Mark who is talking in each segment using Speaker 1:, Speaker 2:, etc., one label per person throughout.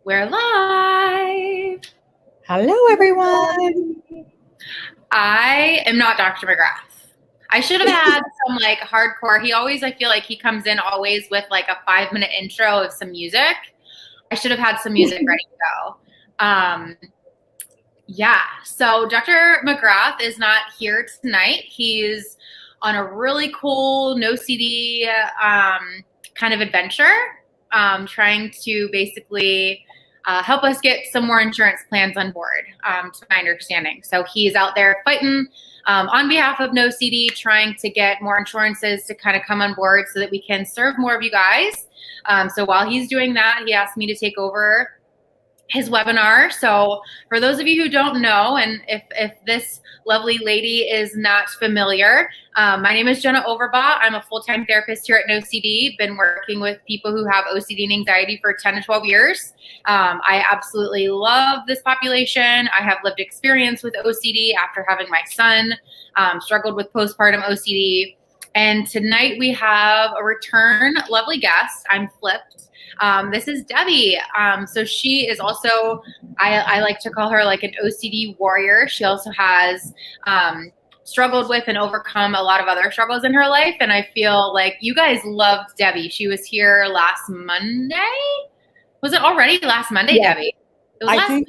Speaker 1: We're live.
Speaker 2: Hello, everyone.
Speaker 1: I am not Dr. McGrath. I should have had some like hardcore. I feel like he comes in always with like a 5-minute intro of some music. I should have had some music ready to go. Yeah, so Dr. McGrath is not here tonight. He's on a really cool NoCD kind of adventure, trying to basically help us get some more insurance plans on board, to my understanding. So he's out there fighting on behalf of NoCD, trying to get more insurances to kind of come on board so that we can serve more of you guys. So while he's doing that, he asked me to take over his webinar. So for those of you who don't know, and if this lovely lady is not familiar, my name is Jenna Overbaugh. I'm a full-time therapist here at NoCD. Been working with people who have OCD and anxiety for 10 to 12 years. I absolutely love this population. I have lived experience with OCD after having my son, struggled with postpartum OCD. And tonight we have a return lovely guest. I'm flipped. This is Debbie. So she is also, I like to call her like an OCD warrior. She also has struggled with and overcome a lot of other struggles in her life. And I feel like you guys loved Debbie. She was here last Monday. Was it already last Monday,
Speaker 2: Yeah.
Speaker 1: Debbie? It was last Monday.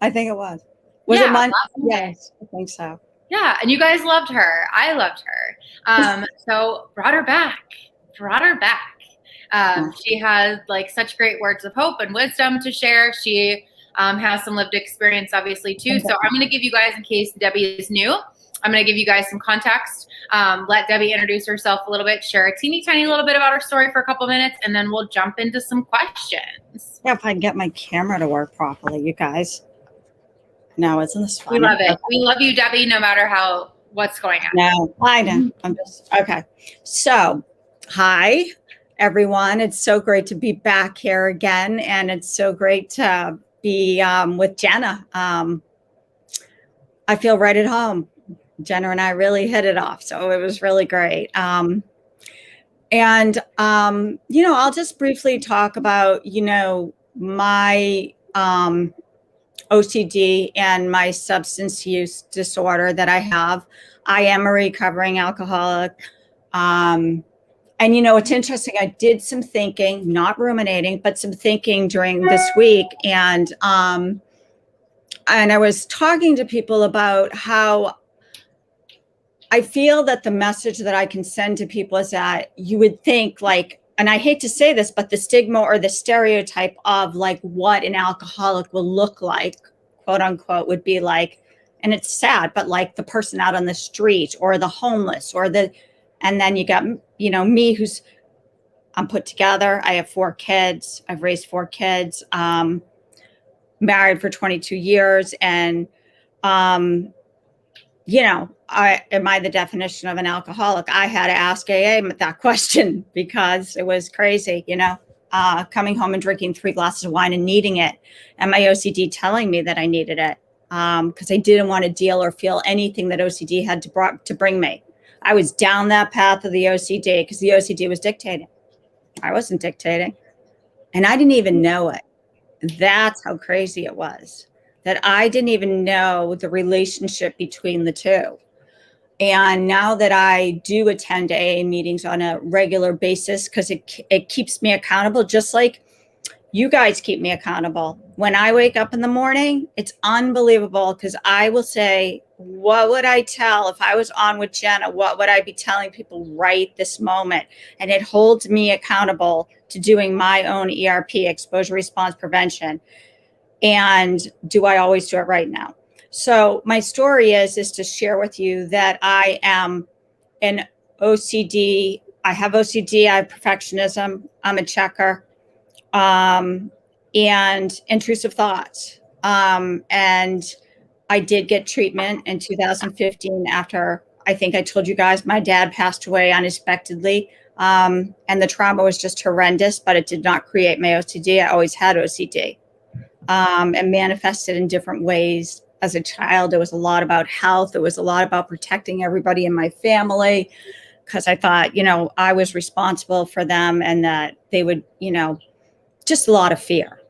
Speaker 2: I think it was. Was it Monday? Yes, I think so.
Speaker 1: Yeah, and you guys loved her. I loved her. So brought her back. She has like such great words of hope and wisdom to share. She has some lived experience, obviously, too. So I'm going to give you guys, in case Debbie is new, I'm going to give you guys some context. Let Debbie introduce herself a little bit, share a teeny tiny little bit about her story for a couple minutes, and then we'll jump into some questions.
Speaker 2: Yeah, if I can get my camera to work properly, you guys. No, isn't this funny?
Speaker 1: We love it. We love you, Debbie, no matter what's going on.
Speaker 2: No, I know. I'm just, okay. So, hi, everyone. It's so great to be back here again, and it's so great to be with Jenna. I feel right at home. Jenna and I really hit it off, so it was really great. I'll just briefly talk about, my OCD and my substance use disorder that I have. I am a recovering alcoholic. It's interesting. I did some thinking, not ruminating, but some thinking during this week. And I was talking to people about how I feel that the message that I can send to people is that you would think like, and I hate to say this, but the stigma or the stereotype of like what an alcoholic will look like, quote unquote, would be like, and it's sad, but like the person out on the street or the homeless and then you got, me I'm put together. I have 4 kids. I've raised 4 kids, married for 22 years. And, am I the definition of an alcoholic? I had to ask AA that question because it was crazy, coming home and drinking 3 glasses of wine and needing it. And my OCD telling me that I needed it because I didn't want to deal or feel anything that OCD had to bring me. I was down that path of the OCD because the OCD was dictating. I wasn't dictating. And I didn't even know it. That's how crazy it was, that I didn't even know the relationship between the two. And now that I do attend AA meetings on a regular basis, because it keeps me accountable, just like you guys keep me accountable. When I wake up in the morning, it's unbelievable because I will say, what would I tell if I was on with Jenna? What would I be telling people right this moment? And it holds me accountable to doing my own ERP, exposure response prevention. And do I always do it right now? So my story is to share with you that I am an OCD. I have OCD. I have perfectionism. I'm a checker, and intrusive thoughts. And I did get treatment in 2015 after, I think I told you guys, my dad passed away unexpectedly. And the trauma was just horrendous, but it did not create my OCD. I always had OCD. And manifested in different ways. As a child, it was a lot about health. It was a lot about protecting everybody in my family because I thought, I was responsible for them and that they would, just a lot of fear.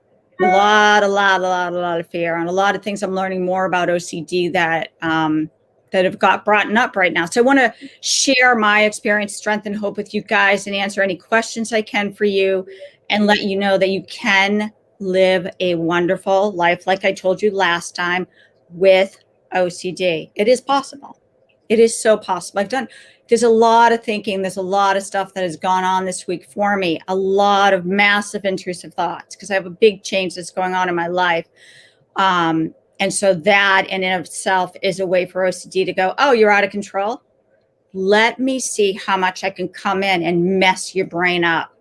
Speaker 2: a lot of fear, and a lot of things I'm learning more about OCD that that have got brought up right now. So I want to share my experience, strength, and hope with you guys, and answer any questions I can for you, and let you know that you can live a wonderful life, like I told you last time, with OCD. It is possible. It is so possible. There's a lot of thinking. There's a lot of stuff that has gone on this week for me. A lot of massive intrusive thoughts because I have a big change that's going on in my life. And so that in and of itself is a way for OCD to go, oh, you're out of control. Let me see how much I can come in and mess your brain up.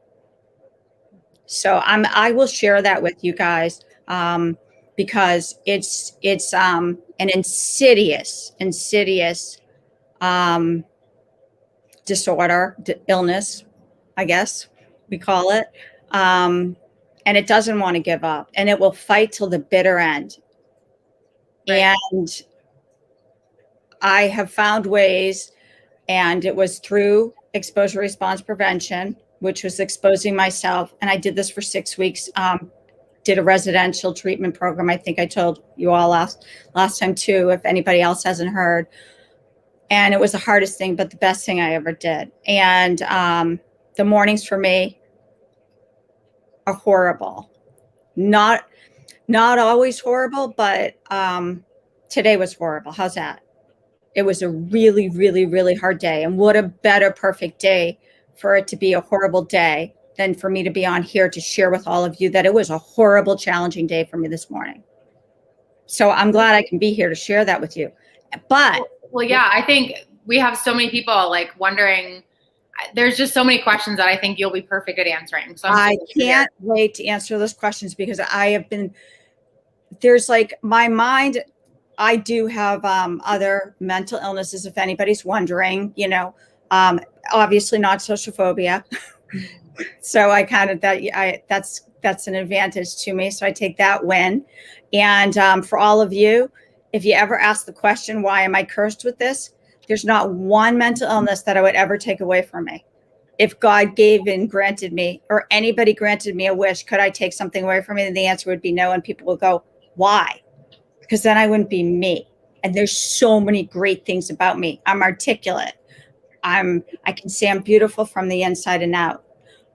Speaker 2: So I will share that with you guys because it's an insidious disorder, illness, I guess we call it. And it doesn't want to give up, and it will fight till the bitter end. Right. And I have found ways, and it was through exposure response prevention, which was exposing myself. And I did this for 6 weeks, did a residential treatment program. I think I told you all last time too, if anybody else hasn't heard. And it was the hardest thing, but the best thing I ever did. And the mornings for me are horrible. Not always horrible, but today was horrible. How's that? It was a really, really, really hard day. And what a better perfect day for it to be a horrible day than for me to be on here to share with all of you that it was a horrible, challenging day for me this morning. So I'm glad I can be here to share that with you. But
Speaker 1: well, yeah, I think we have so many people like wondering. There's just so many questions that I think you'll be perfect at answering. So
Speaker 2: I can't wait to answer those questions because there's like my mind. I do have other mental illnesses, if anybody's wondering, obviously not social phobia. So I kind of, that's an advantage to me. So I take that win. And for all of you, if you ever ask the question, why am I cursed with this? There's not one mental illness that I would ever take away from me. If God gave and granted me, or anybody granted me a wish, could I take something away from me? And the answer would be no. And people would go, why? Because then I wouldn't be me. And there's so many great things about me. I'm articulate. I can say I'm beautiful from the inside and out.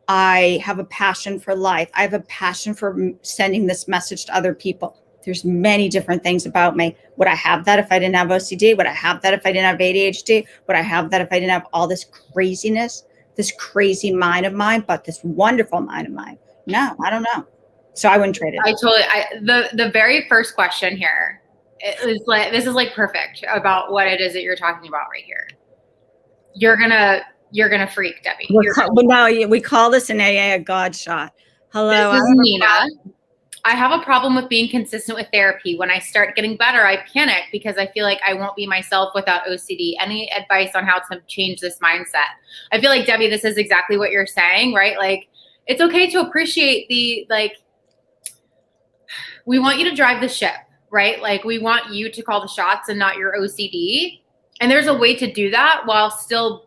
Speaker 2: I have a passion for life. I have a passion for sending this message to other people. There's many different things about me. Would I have that if I didn't have OCD? Would I have that if I didn't have ADHD? Would I have that if I didn't have all this craziness, this crazy mind of mine, but this wonderful mind of mine? No, I don't know. So I wouldn't trade it.
Speaker 1: The very first question here is like, this is like perfect about what it is that you're talking about right here. You're gonna freak, Debbie.
Speaker 2: We call this in AA a God shot. Hello,
Speaker 1: this is Nina. I have a problem with being consistent with therapy. When I start getting better, I panic because I feel like I won't be myself without OCD. Any advice on how to change this mindset? I feel like, Debbie, this is exactly what you're saying, right? Like, it's okay to appreciate we want you to drive the ship, right? Like, we want you to call the shots and not your OCD. And there's a way to do that while still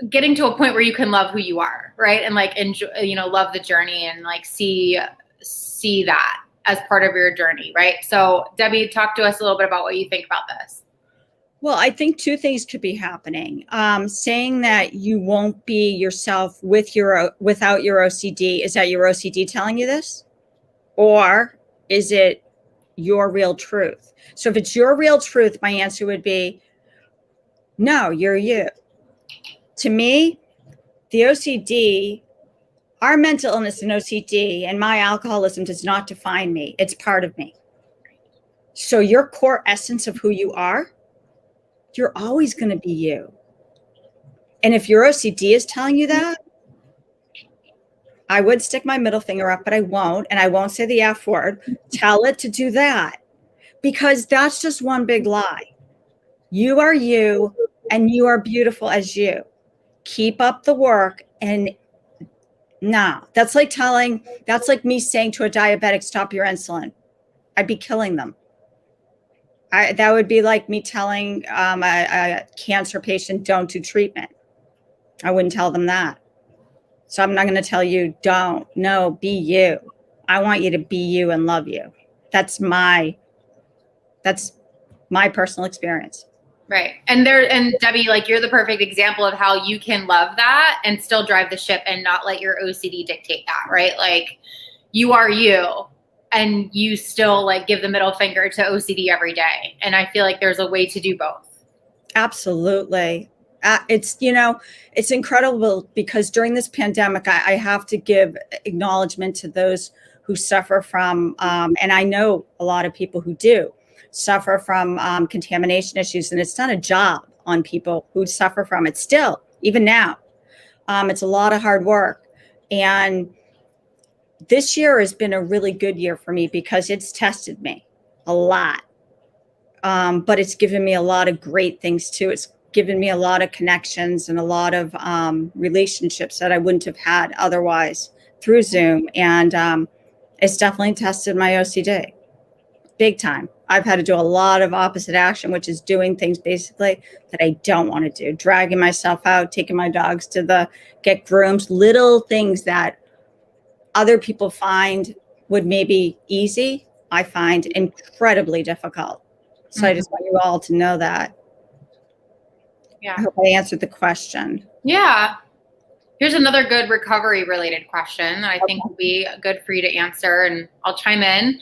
Speaker 1: getting to a point where you can love who you are, right? And like enjoy, love the journey and like see that as part of your journey, right? So Debbie, talk to us a little bit about what you think about this.
Speaker 2: Well, I think two things could be happening. Saying that you won't be yourself without your OCD, is that your OCD telling you this? Or is it your real truth? So if it's your real truth, my answer would be, no, you're you. To me, the OCD, our mental illness and OCD and my alcoholism does not define me. It's part of me. So your core essence of who you are, you're always going to be you. And if your OCD is telling you that, I would stick my middle finger up, but I won't. And I won't say the F word. Tell it to do that, because that's just one big lie. You are you, and you are beautiful as you. Keep up the work. And that's like me saying to a diabetic, stop your insulin. I'd be killing them. That would be like me telling a cancer patient, don't do treatment. I wouldn't tell them that. So I'm not going to tell you, don't. No, be you. I want you to be you and love you. That's my personal experience.
Speaker 1: Right. And Debbie, like, you're the perfect example of how you can love that and still drive the ship and not let your OCD dictate that, right? Like, you are you and you still like give the middle finger to OCD every day. And I feel like there's a way to do both.
Speaker 2: Absolutely. It's, it's incredible because during this pandemic, I have to give acknowledgement to those who suffer from, and I know a lot of people who do suffer from contamination issues, and it's done a job on people who suffer from it still, even now. It's a lot of hard work. And this year has been a really good year for me because it's tested me a lot. But it's given me a lot of great things too. It's given me a lot of connections and a lot of relationships that I wouldn't have had otherwise through Zoom. And it's definitely tested my OCD big time. I've had to do a lot of opposite action, which is doing things basically that I don't want to do, dragging myself out, taking my dogs to get groomed, little things that other people find would maybe easy, I find incredibly difficult. So I just want you all to know that.
Speaker 1: Yeah.
Speaker 2: I hope I answered the question.
Speaker 1: Yeah. Here's another good recovery related question I think will be good for you to answer, and I'll chime in.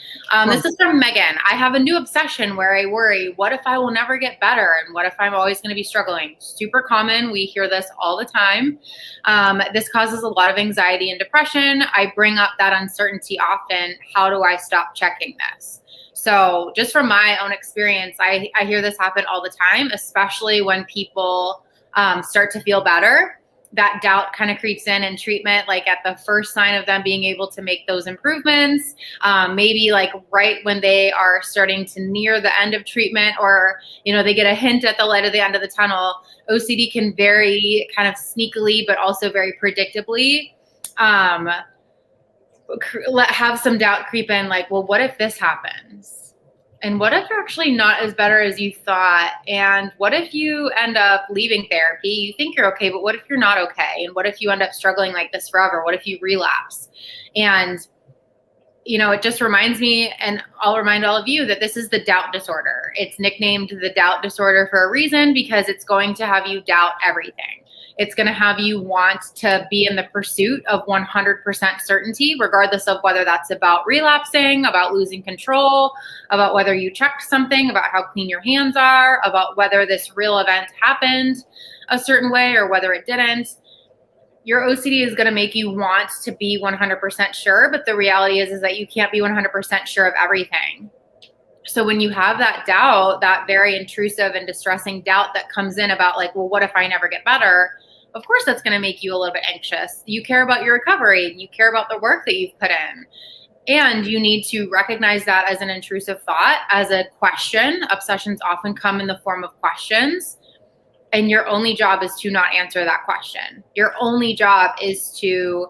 Speaker 1: This is from Megan. I have a new obsession where I worry, what if I will never get better? And what if I'm always going to be struggling? Super common. We hear this all the time. This causes a lot of anxiety and depression. I bring up that uncertainty often. How do I stop checking this? So just from my own experience, I hear this happen all the time, especially when people start to feel better. That doubt kind of creeps in treatment, like at the first sign of them being able to make those improvements, maybe like right when they are starting to near the end of treatment, or, they get a hint at the light of the end of the tunnel. OCD can very kind of sneakily, but also very predictably have some doubt creep in, like, well, what if this happens? And what if you're actually not as better as you thought? And what if you end up leaving therapy? You think you're okay, but what if you're not okay? And what if you end up struggling like this forever? What if you relapse? And, it just reminds me, and I'll remind all of you, that this is the doubt disorder. It's nicknamed the doubt disorder for a reason, because it's going to have you doubt everything. It's going to have you want to be in the pursuit of 100% certainty, regardless of whether that's about relapsing, about losing control, about whether you checked something, about how clean your hands are, about whether this real event happened a certain way or whether it didn't. Your OCD is going to make you want to be 100% sure, but the reality is that you can't be 100% sure of everything. So when you have that doubt, that very intrusive and distressing doubt that comes in about like, well, what if I never get better? Of course, that's going to make you a little bit anxious. You care about your recovery, and you care about the work that you've put in. And you need to recognize that as an intrusive thought, as a question. Obsessions often come in the form of questions. And your only job is to not answer that question. Your only job is to,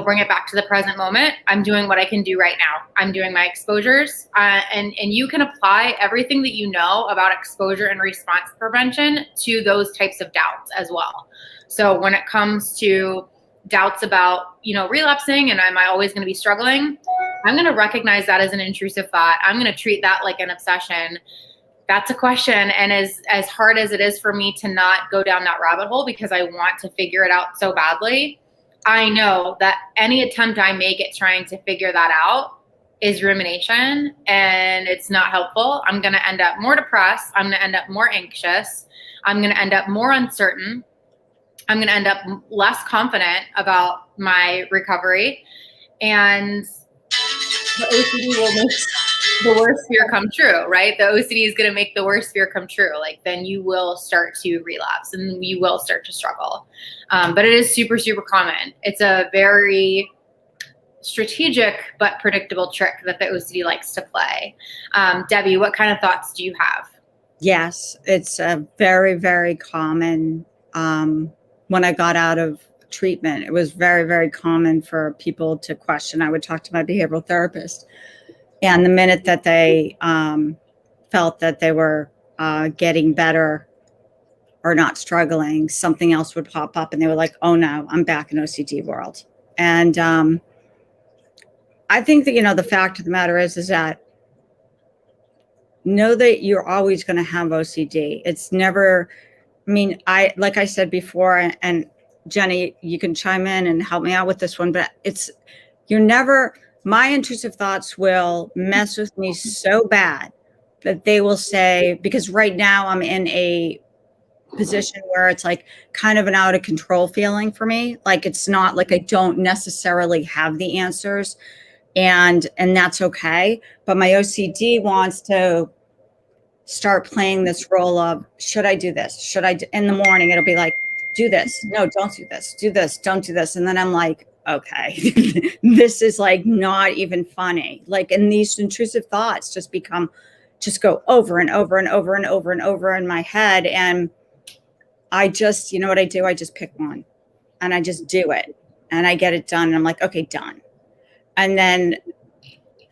Speaker 1: bring it back to the present moment. I'm doing what I can do right now. I'm doing my exposures. And you can apply everything that you know about exposure and response prevention to those types of doubts as well. So when it comes to doubts about, relapsing and am I always going to be struggling, I'm going to recognize that as an intrusive thought. I'm going to treat that like an obsession. That's a question. And as hard as it is for me to not go down that rabbit hole because I want to figure it out so badly, I know that any attempt I make at trying to figure that out is rumination, and it's not helpful. I'm going to end up more depressed. I'm going to end up more anxious. I'm going to end up more uncertain. I'm going to end up less confident about my recovery. And the OCD will make the worst fear come true, right? The OCD is going to make the worst fear come true. Like, then you will start to relapse and you will start to struggle. But it is super, super common. It's a very strategic but predictable trick that the OCD likes to play. Debbie, what kind of thoughts do you have?
Speaker 2: Yes, it's a very, very common. When I got out of treatment, it was very, very common for people to question. I would talk to my behavioral therapist, and the minute that they felt that they were getting better or not struggling, something else would pop up and they were like, oh no, I'm back in OCD world. And I think that, the fact of the matter is that know that you're always going to have OCD. It's never, like I said before, and Jenny, you can chime in and help me out with this one, but my intrusive thoughts will mess with me so bad that they will say, because right now I'm in a position where it's like kind of an out of control feeling for me. Like, it's not like I don't necessarily have the answers, and that's okay. But my OCD wants to start playing this role of, should I do this? In the morning, it'll be like, do this. No, don't do this. Do this. Don't do this. And then I'm like, okay, this is like not even funny. Like, and these intrusive thoughts just go over and over and over and over and over in my head. And I just, what I do? I just pick one and I just do it and I get it done. And I'm like, okay, done. And then,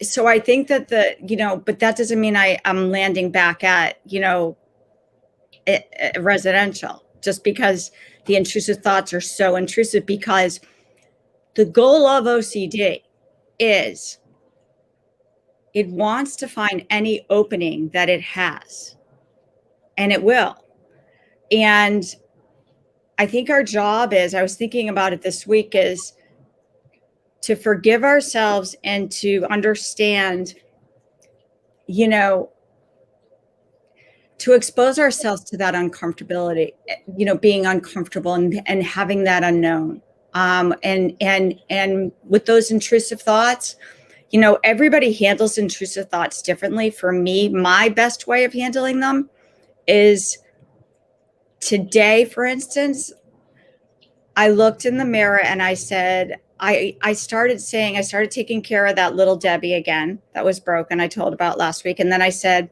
Speaker 2: so I think that but that doesn't mean I'm landing back at, residential, just because the intrusive thoughts are so intrusive, because the goal of OCD is it wants to find any opening that it has, and it will. And I think our job is, I was thinking about it this week, is to forgive ourselves and to understand, to expose ourselves to that uncomfortability, being uncomfortable and having that unknown. And with those intrusive thoughts, everybody handles intrusive thoughts differently. For me, my best way of handling them is, today, for instance, I looked in the mirror and I said, I started taking care of that little Debbie again that was broken, I told about last week. And then I said,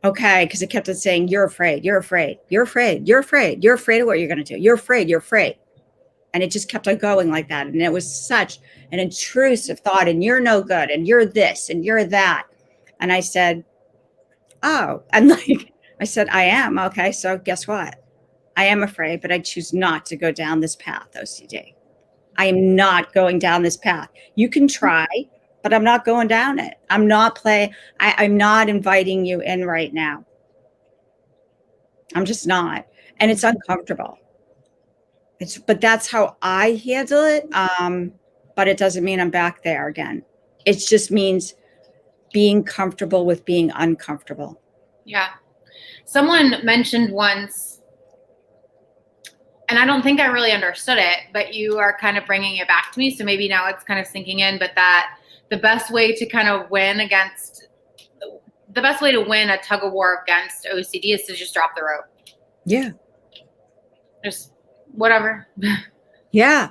Speaker 2: okay, because it kept on saying, you're afraid, you're afraid, you're afraid, you're afraid, you're afraid of what you're going to do. You're afraid, you're afraid. And it just kept on going like that. And it was such an intrusive thought, and you're no good, and you're this, and you're that. And I said, oh, and I said, I am. Okay, so guess what? I am afraid, but I choose not to go down this path, OCD. I am not going down this path. You can try, but I'm not going down it. I'm not inviting you in right now. I'm just not. And it's uncomfortable. But that's how I handle it. But it doesn't mean I'm back there again. It just means being comfortable with being uncomfortable.
Speaker 1: Yeah. Someone mentioned once, and I don't think I really understood it, but you are kind of bringing it back to me. So maybe now it's kind of sinking in, but that the best way to kind of win a tug of war against OCD is to just drop the rope.
Speaker 2: Yeah.
Speaker 1: Just whatever.
Speaker 2: Yeah.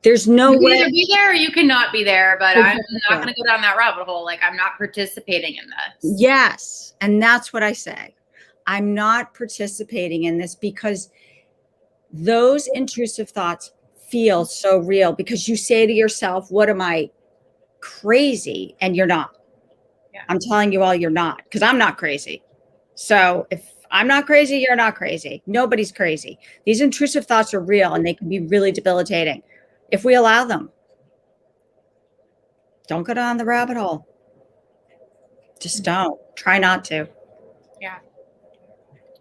Speaker 2: There's no
Speaker 1: you
Speaker 2: way.
Speaker 1: You can either be there or you cannot be there, but I'm not going to go down that rabbit hole. Like, I'm not participating in this.
Speaker 2: Yes. And that's what I say. I'm not participating in this, because those intrusive thoughts feel so real, because you say to yourself, what am I, crazy? And you're not. Yeah. I'm telling you all, you're not, because I'm not crazy. So if I'm not crazy, you're not crazy. Nobody's crazy. These intrusive thoughts are real, and they can be really debilitating if we allow them. Don't go down the rabbit hole. Just don't. Try not to.
Speaker 1: Yeah.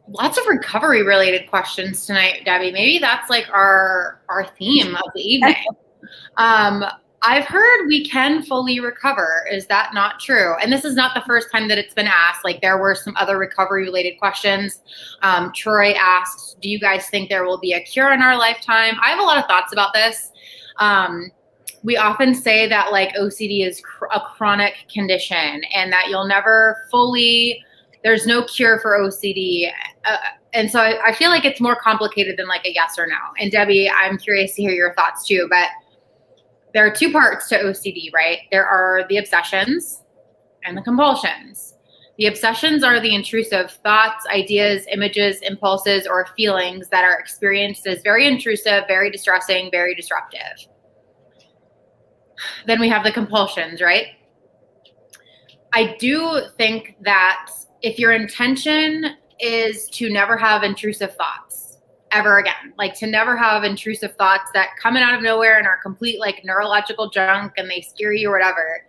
Speaker 1: Lots of recovery related questions tonight, Debbie. Maybe that's like our theme of the evening. I've heard we can fully recover. Is that not true? And this is not the first time that it's been asked. Like, there were some other recovery related questions. Troy asked, do you guys think there will be a cure in our lifetime? I have a lot of thoughts about this. We often say that like OCD is a chronic condition, and that you'll never fully, there's no cure for OCD. And so I feel like it's more complicated than like a yes or no. And Debbie, I'm curious to hear your thoughts too, but there are two parts to OCD, right? There are the obsessions and the compulsions. The obsessions are the intrusive thoughts, ideas, images, impulses, or feelings that are experienced as very intrusive, very distressing, very disruptive. Then we have the compulsions, right? I do think that if your intention is to never have intrusive thoughts, ever again. Like to never have intrusive thoughts that come in out of nowhere and are complete like neurological junk and they scare you or whatever.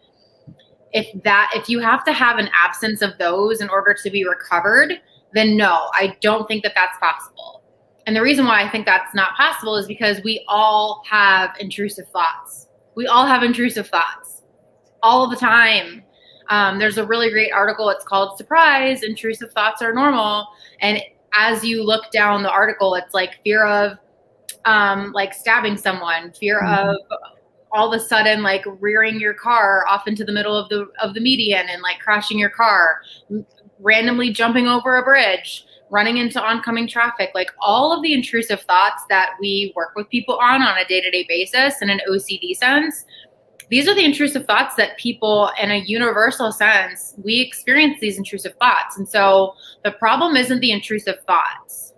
Speaker 1: If you have to have an absence of those in order to be recovered, then no, I don't think that that's possible. And the reason why I think that's not possible is because we all have intrusive thoughts. We all have intrusive thoughts all the time. There's a really great article. It's called Surprise, Intrusive Thoughts Are Normal. And as you look down the article, it's like fear of like stabbing someone, fear of all of a sudden like rearing your car off into the middle of the median and like crashing your car, randomly jumping over a bridge, running into oncoming traffic, like all of the intrusive thoughts that we work with people on a day-to-day basis in an OCD sense. These are the intrusive thoughts that people in a universal sense, we experience these intrusive thoughts. And so the problem isn't the intrusive thoughts.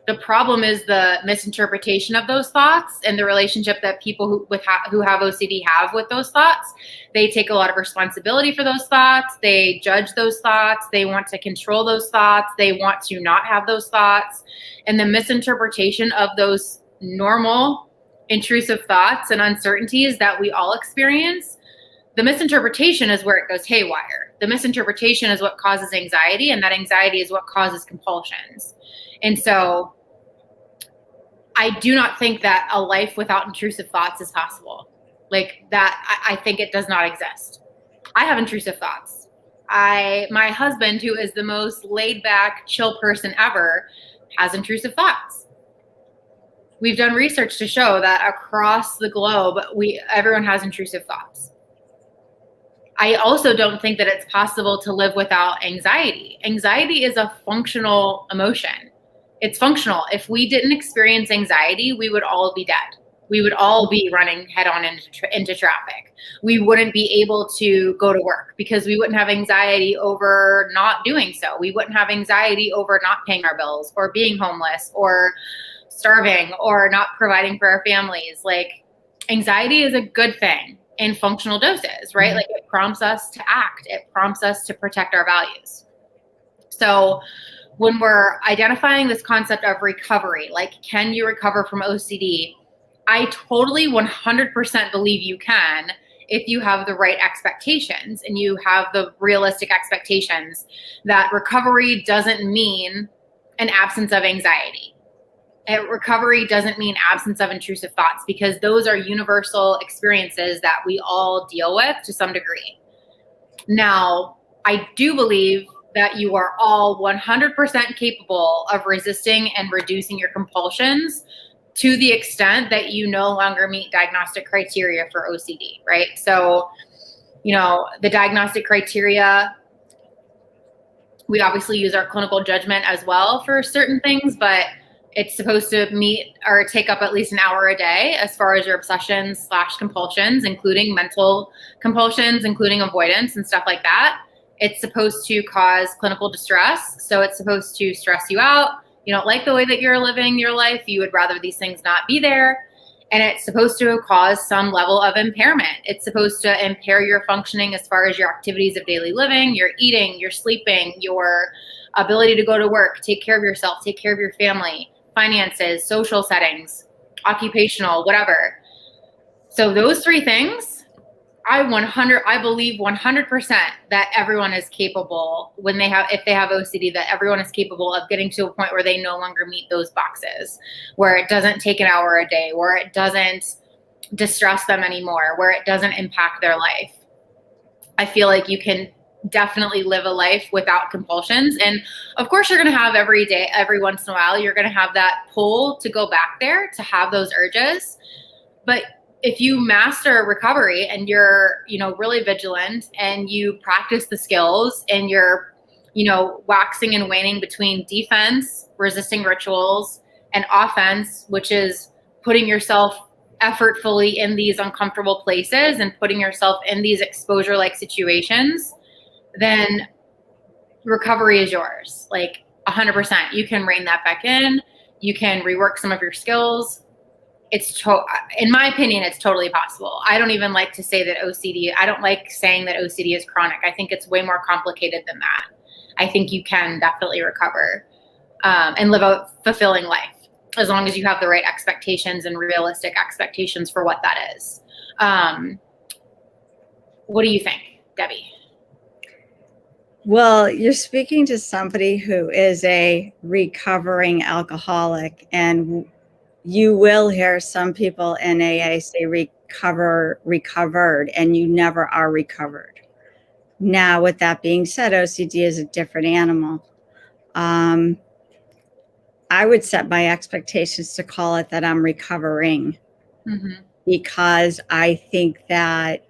Speaker 1: The problem is the misinterpretation of those thoughts and the relationship that people who have OCD have with those thoughts. They take a lot of responsibility for those thoughts. They judge those thoughts. They want to control those thoughts. They want to not have those thoughts. And the misinterpretation of those normal intrusive thoughts and uncertainties that we all experience, the misinterpretation is where it goes haywire. The misinterpretation is what causes anxiety, and that anxiety is what causes compulsions. And so I do not think that a life without intrusive thoughts is possible. Like that, I think it does not exist. I have intrusive thoughts. My husband, who is the most laid back, chill person ever, has intrusive thoughts. We've done research to show that across the globe, everyone has intrusive thoughts. I also don't think that it's possible to live without anxiety. Anxiety is a functional emotion. It's functional. If we didn't experience anxiety, we would all be dead. We would all be running head on into traffic. We wouldn't be able to go to work because we wouldn't have anxiety over not doing so. We wouldn't have anxiety over not paying our bills or being homeless or starving or not providing for our families. Like anxiety is a good thing in functional doses, right? Like it prompts us to act. It prompts us to protect our values. So when we're identifying this concept of recovery, like can you recover from OCD? I totally 100% believe you can if you have the right expectations and you have the realistic expectations that recovery doesn't mean an absence of anxiety. Recovery doesn't mean absence of intrusive thoughts, because those are universal experiences that we all deal with to some degree. Now, I do believe that you are all 100% capable of resisting and reducing your compulsions to the extent that you no longer meet diagnostic criteria for OCD, right? So, the diagnostic criteria, we obviously use our clinical judgment as well for certain things, but it's supposed to meet or take up at least an hour a day as far as your obsessions/compulsions, including mental compulsions, including avoidance and stuff like that. It's supposed to cause clinical distress. So it's supposed to stress you out. You don't like the way that you're living your life. You would rather these things not be there. And it's supposed to cause some level of impairment. It's supposed to impair your functioning as far as your activities of daily living, your eating, your sleeping, your ability to go to work, take care of yourself, take care of your family, finances, social settings, occupational, whatever. So those three things, I believe 100% that everyone is capable if they have OCD, that everyone is capable of getting to a point where they no longer meet those boxes, where it doesn't take an hour a day, where it doesn't distress them anymore, where it doesn't impact their life. I feel like you can definitely live a life without compulsions. And of course you're going to have every once in a while, you're going to have that pull to go back there, to have those urges. But if you master recovery and you're, really vigilant and you practice the skills and you're, waxing and waning between defense, resisting rituals, and offense, which is putting yourself effortfully in these uncomfortable places and putting yourself in these exposure-like situations, then recovery is yours. Like 100%. You can rein that back in. You can rework some of your skills. In my opinion, it's totally possible. I don't even like to say that I don't like saying that OCD is chronic. I think it's way more complicated than that. I think you can definitely recover and live a fulfilling life. as long as you have the right expectations and realistic expectations for what that is. What do you think, Debbie?
Speaker 2: Well, you're speaking to somebody who is a recovering alcoholic, and you will hear some people in AA say recovered, and you never are recovered. Now, with that being said, OCD is a different animal. I would set my expectations to call it that I'm recovering, because I think that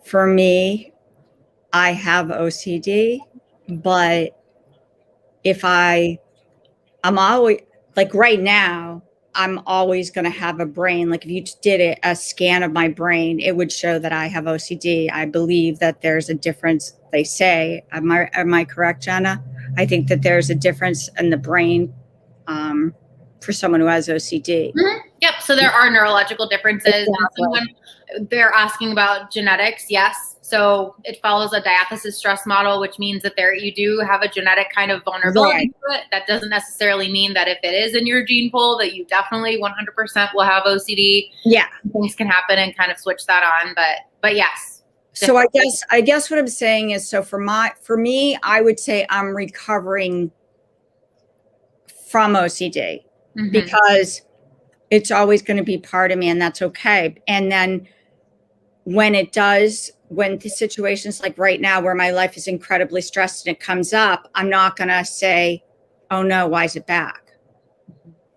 Speaker 2: for me, I have OCD, but if I'm always, like right now, I'm always going to have a brain. Like if you did a scan of my brain, it would show that I have OCD. I believe that there's a difference. They say, am I correct, Jenna? I think that there's a difference in the brain for someone who has OCD.
Speaker 1: Yep. So there are neurological differences.
Speaker 2: Exactly.
Speaker 1: They're asking about genetics. Yes. So it follows a diathesis stress model, which means that you do have a genetic kind of vulnerability to it. That doesn't necessarily mean that if it is in your gene pool that you definitely 100% will have OCD.
Speaker 2: Yeah.
Speaker 1: Things can happen and kind of switch that on. But yes.
Speaker 2: So I guess what I'm saying is, so for me, I would say I'm recovering from OCD because it's always going to be part of me, and that's okay. And then when the situations like right now where my life is incredibly stressed and it comes up, I'm not going to say, oh no, why is it back?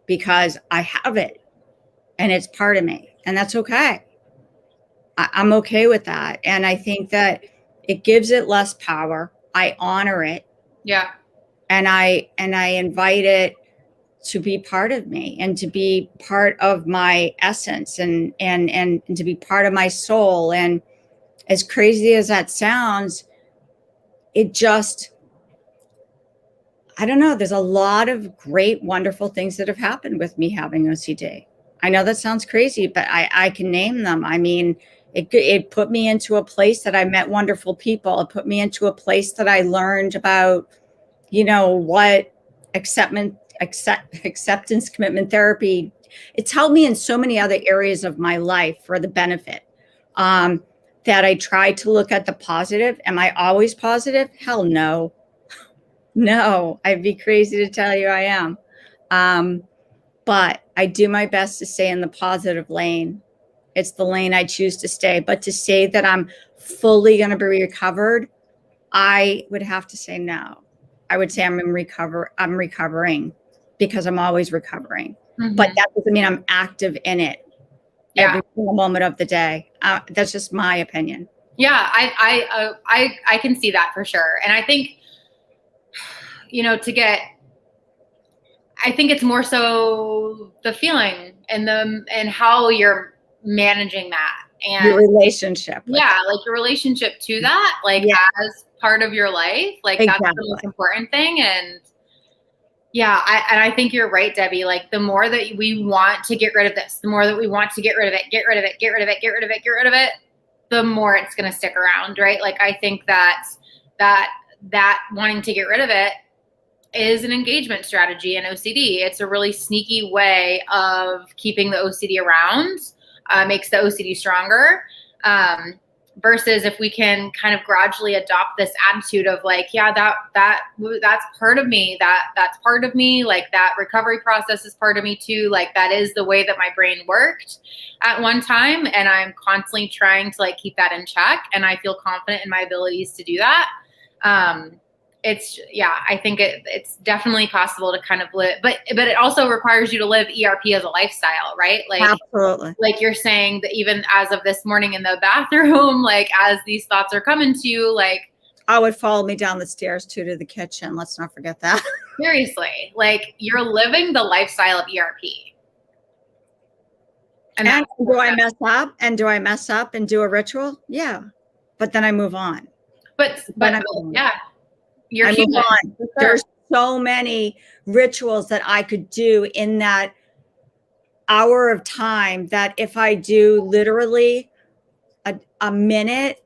Speaker 2: Because I have it and it's part of me, and that's okay. I'm okay with that. And I think that it gives it less power. I honor it.
Speaker 1: Yeah.
Speaker 2: And I invite it to be part of me and to be part of my essence and to be part of my soul. And as crazy as that sounds, it just, I don't know, there's a lot of great, wonderful things that have happened with me having OCD. I know that sounds crazy, but I can name them. I mean, it put me into a place that I met wonderful people. It put me into a place that I learned about, what acceptance commitment therapy. It's helped me in so many other areas of my life for the benefit. That I try to look at the positive. Am I always positive? Hell no. No, I'd be crazy to tell you I am. But I do my best to stay in the positive lane. It's the lane I choose to stay. But to say that I'm fully going to be recovered, I would have to say no. I would say I'm recovering because I'm always recovering. But that doesn't mean I'm active in it every single moment of the day. That's just my opinion.
Speaker 1: Yeah, I can see that for sure. And I think, I think it's more so the feeling and how you're managing that and
Speaker 2: your relationship.
Speaker 1: Like your relationship to that, as part of your life, exactly. That's the most important thing. And I think you're right, Debbie. Like the more that we want to get rid of this, the more that we want to get rid of it, the more it's going to stick around, right? Like I think that wanting to get rid of it is an engagement strategy in OCD. It's a really sneaky way of keeping the OCD around, makes the OCD stronger. Versus if we can kind of gradually adopt this attitude of that's part of me, that's part of me, like that recovery process is part of me too. Like that is the way that my brain worked at one time. And I'm constantly trying to keep that in check. And I feel confident in my abilities to do that. I think it's definitely possible to kind of live, but it also requires you to live ERP as a lifestyle, right?
Speaker 2: Absolutely.
Speaker 1: Like you're saying that even as of this morning in the bathroom, as these thoughts are coming to you,
Speaker 2: I would follow me down the stairs too to the kitchen. Let's not forget that.
Speaker 1: Seriously, you're living the lifestyle of ERP.
Speaker 2: And do I mess up? And do I mess up and do a ritual? Yeah. But then I move on.
Speaker 1: But yeah. You're human.
Speaker 2: Sure. There's so many rituals that I could do in that hour of time that if I do literally a minute,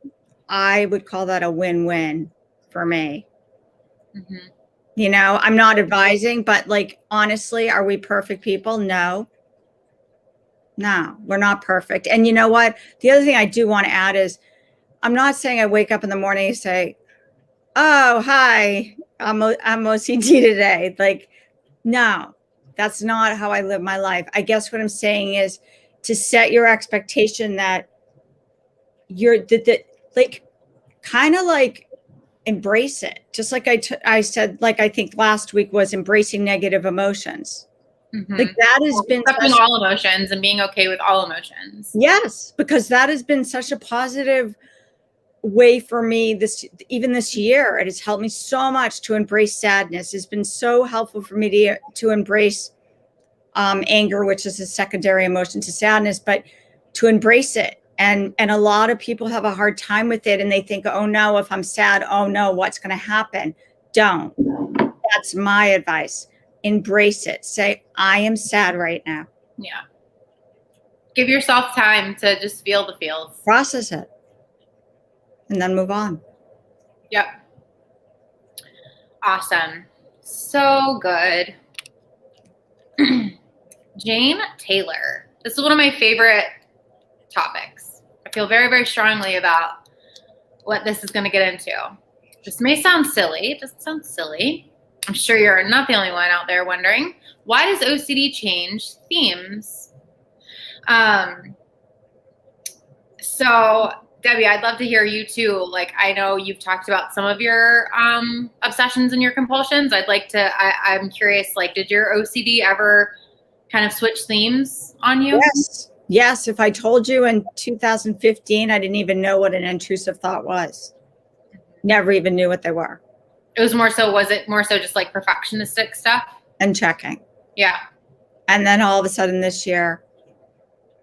Speaker 2: I would call that a win-win for me. You know, I'm not advising, but like, honestly, are we perfect people? No, we're not perfect. And you know what? The other thing I do want to add is I'm not saying I wake up in the morning and say, oh, hi, I'm OCD today. Like, no, that's not how I live my life. I guess what I'm saying is to set your expectation that you're like, kind of like, embrace it. Just like I said, like, I think last week was embracing negative emotions. Like that has been
Speaker 1: accepting all emotions and being okay with all emotions.
Speaker 2: Yes, because that has been such a positive way for me even this year. It has helped me so much to embrace sadness. It's been so helpful for me to embrace anger, which is a secondary emotion to sadness, but to embrace it. And a lot of people have a hard time with it, and they think, oh no, if I'm sad, oh no, what's going to happen? Don't. That's my advice. Embrace it. Say, I am sad right now.
Speaker 1: Yeah. Give yourself time to just feel the feels.
Speaker 2: Process it. And then move on.
Speaker 1: Yep. Awesome. So good. Jane Taylor. This is one of my favorite topics. I feel very, very strongly about what this is going to get into. This may sound silly. It doesn't sound silly. I'm sure you're not the only one out there wondering, why does OCD change themes? So Debbie, I'd love to hear you too. Like, I know you've talked about some of your obsessions and your compulsions. I'm curious, like, did your OCD ever kind of switch themes on you?
Speaker 2: Yes. If I told you in 2015, I didn't even know what an intrusive thought was. Never even knew what they were.
Speaker 1: Was it more so just like perfectionistic stuff?
Speaker 2: And checking.
Speaker 1: Yeah.
Speaker 2: And then all of a sudden this year,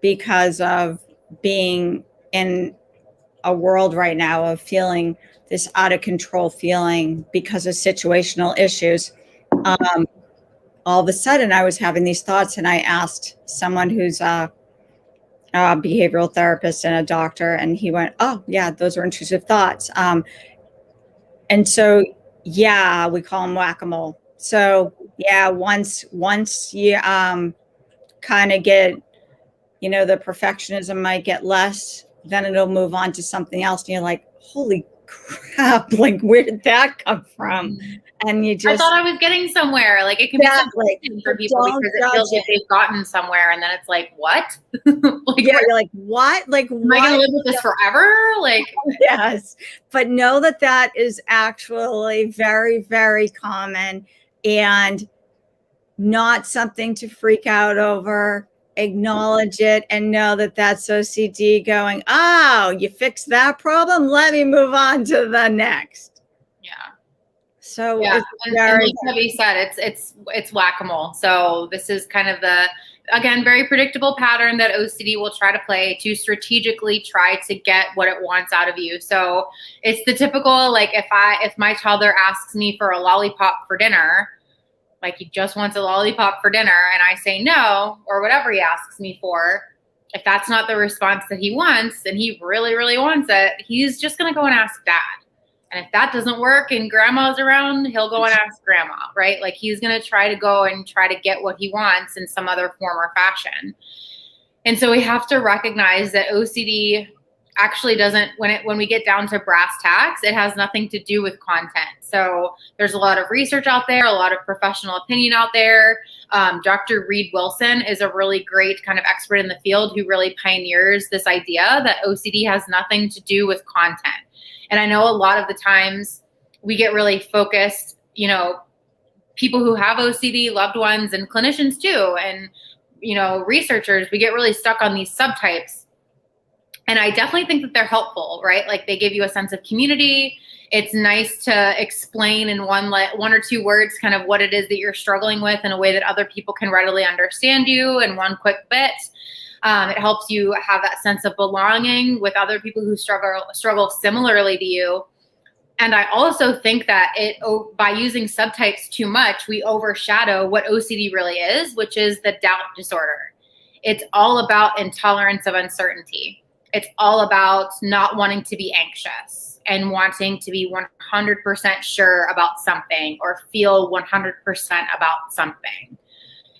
Speaker 2: because of being in a world right now of feeling this out of control feeling because of situational issues, all of a sudden I was having these thoughts, and I asked someone who's a behavioral therapist and a doctor, and he went, oh yeah, those are intrusive thoughts. And so, yeah, we call them whack-a-mole. So yeah, once you kind of get, the perfectionism might get less, then it'll move on to something else. And you're like, holy crap, like, where did that come from? And you just,
Speaker 1: I thought I was getting somewhere. Like, it can be something for people because it feels like they've gotten somewhere, and then it's like, what?
Speaker 2: Like, yeah, you're like, what? Like,
Speaker 1: am I gonna live with this forever? Like,
Speaker 2: yes. But know that is actually very, very common and not something to freak out over. Acknowledge it and know that that's OCD going, oh, you fixed that problem? Let me move on to the next.
Speaker 1: Yeah.
Speaker 2: So
Speaker 1: yeah, and like Debbie said, it's whack-a-mole. So this is kind of the, again, very predictable pattern that OCD will try to play to strategically try to get what it wants out of you. So it's the typical, like, if my toddler asks me for a lollipop for dinner, like, he just wants a lollipop for dinner, and I say no, or whatever he asks me for, if that's not the response that he wants, and he really, really wants it, he's just going to go and ask dad. And if that doesn't work and grandma's around, he'll go and ask grandma, right? Like, he's going to try to go and try to get what he wants in some other form or fashion. And so we have to recognize that OCD actually doesn't, when we get down to brass tacks, it has nothing to do with content. So there's a lot of research out there, a lot of professional opinion out there. Dr. Reed Wilson is a really great kind of expert in the field who really pioneers this idea that OCD has nothing to do with content. And I know a lot of the times we get really focused, people who have OCD, loved ones, and clinicians too, and, researchers, we get really stuck on these subtypes. And I definitely think that they're helpful, right? Like, they give you a sense of community. It's nice to explain in one or two words kind of what it is that you're struggling with in a way that other people can readily understand you in one quick bit. It helps you have that sense of belonging with other people who struggle similarly to you. And I also think that by using subtypes too much, we overshadow what OCD really is, which is the doubt disorder. It's all about intolerance of uncertainty. It's all about not wanting to be anxious. and wanting to be 100% sure about something or feel 100% about something.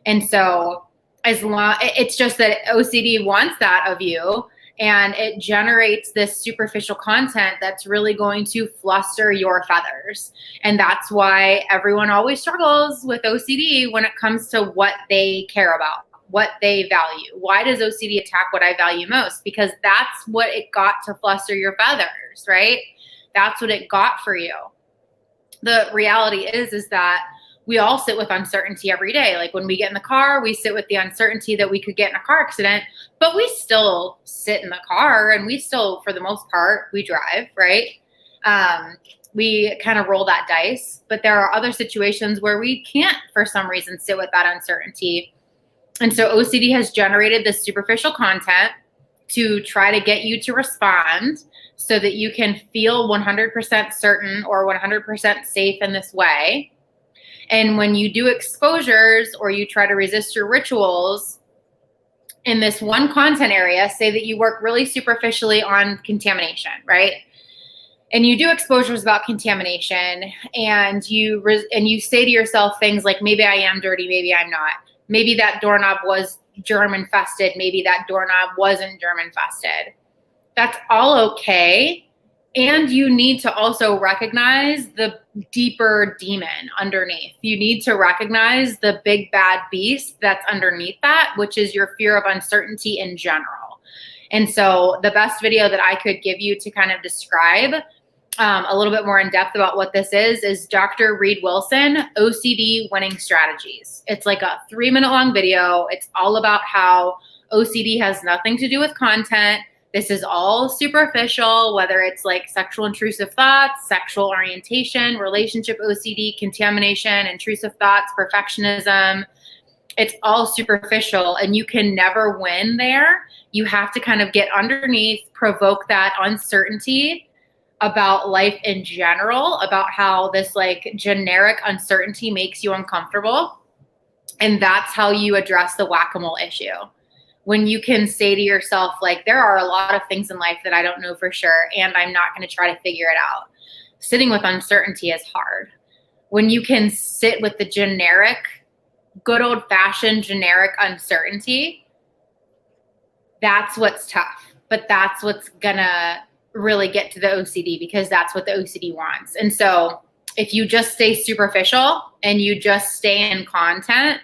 Speaker 1: And so it's just that OCD wants that of you, and it generates this superficial content that's really going to fluster your feathers. And that's why everyone always struggles with OCD when it comes to what they care about, what they value. Why does OCD attack what I value most? Because that's what it got to fluster your feathers, right? That's what it got for you. The reality is that we all sit with uncertainty every day. Like when we get in the car, we sit with the uncertainty that we could get in a car accident, but we still sit in the car and we still, for the most part, we drive, right? We kind of roll that dice, but there are other situations where we can't, for some reason, sit with that uncertainty. And so OCD has generated this superficial content to try to get you to respond so that you can feel 100% certain or 100% safe in this way. And when you do exposures or you try to resist your rituals in this one content area, say that you work really superficially on contamination, right? And you do exposures about contamination, and you say to yourself things like, maybe I am dirty, maybe I'm not. Maybe that doorknob was germ infested, maybe that doorknob wasn't germ infested. That's all okay. And you need to also recognize the deeper demon underneath. You need to recognize the big bad beast that's underneath that, which is your fear of uncertainty in general. And so the best video that I could give you to kind of describe a little bit more in depth about what this is Dr. Reed Wilson, OCD Winning Strategies. It's like a 3-minute long video. It's all about how OCD has nothing to do with content. This is all superficial, whether it's like sexual intrusive thoughts, sexual orientation, relationship OCD, contamination, intrusive thoughts, perfectionism. It's all superficial, and you can never win there. You have to kind of get underneath, provoke that uncertainty about life in general, about how this like generic uncertainty makes you uncomfortable. And that's how you address the whack-a-mole issue. When you can say to yourself, like, there are a lot of things in life that I don't know for sure, and I'm not going to try to figure it out. Sitting with uncertainty is hard. When you can sit with the generic, good old-fashioned generic uncertainty, that's what's tough. But that's what's going to really get to the OCD, because that's what the OCD wants. And so if you just stay superficial and you just stay in content,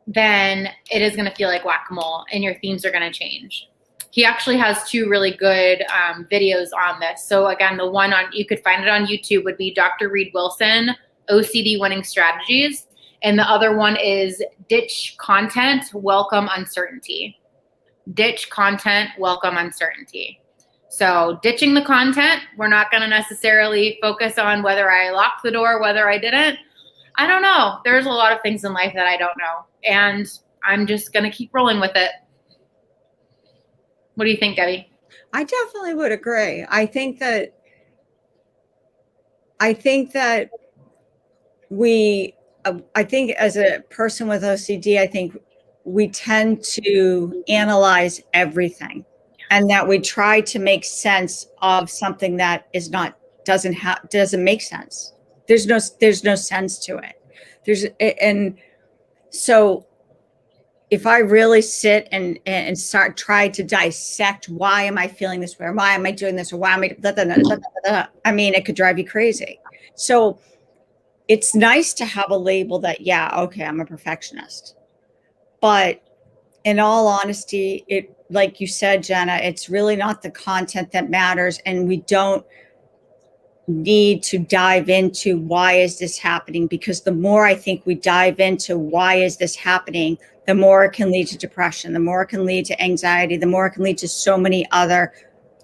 Speaker 1: then it is going to feel like whack-a-mole and your themes are going to change. He actually has 2 really good videos on this. So again, the one you could find it on YouTube would be Dr. Reed Wilson, OCD Winning Strategies. And the other one is Ditch Content, Welcome Uncertainty. Ditch Content, Welcome Uncertainty. So ditching the content, we're not going to necessarily focus on whether I locked the door, whether I didn't. I don't know. There's a lot of things in life that I don't know. And I'm just going to keep rolling with it. What do you think, Debbie?
Speaker 2: I definitely would agree. I think that I think as a person with OCD, I think we tend to analyze everything, and that we try to make sense of something that doesn't make sense. There's no sense to it. So if I really sit and try to dissect, why am I feeling this way? Or why am I doing this? Or why am I, blah, blah, blah, blah, blah, blah. I mean, it could drive you crazy. So it's nice to have a label that, yeah, okay, I'm a perfectionist. But in all honesty, like you said, Jenna, it's really not the content that matters. And we don't need to dive into why is this happening, because the more I think we dive into why is this happening, the more it can lead to depression, the more it can lead to anxiety, the more it can lead to so many other,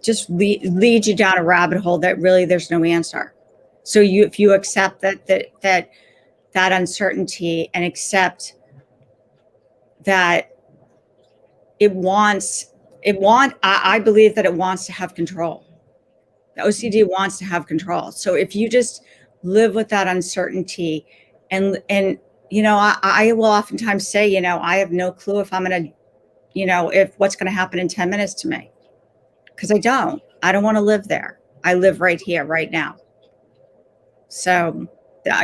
Speaker 2: just lead you down a rabbit hole that really there's no answer. So if you accept that uncertainty, and accept that I believe that it wants to have control. The OCD wants to have control. So if you just live with that uncertainty, and I will oftentimes say, I have no clue if I'm going to, if what's going to happen in 10 minutes to me, because I don't want to live there. I live right here, right now. So,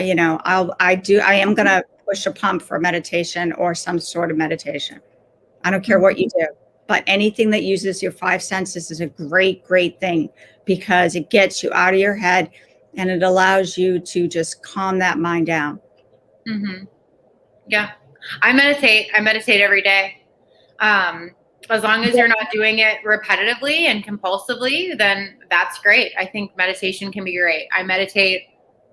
Speaker 2: you know, I am going to push a pump for meditation or some sort of meditation. I don't care what you do, but anything that uses your five senses is a great, great thing because it gets you out of your head and it allows you to just calm that mind down.
Speaker 1: Mm-hmm. Yeah. I meditate every day. As long as you're not doing it repetitively and compulsively, then that's great. I think meditation can be great. I meditate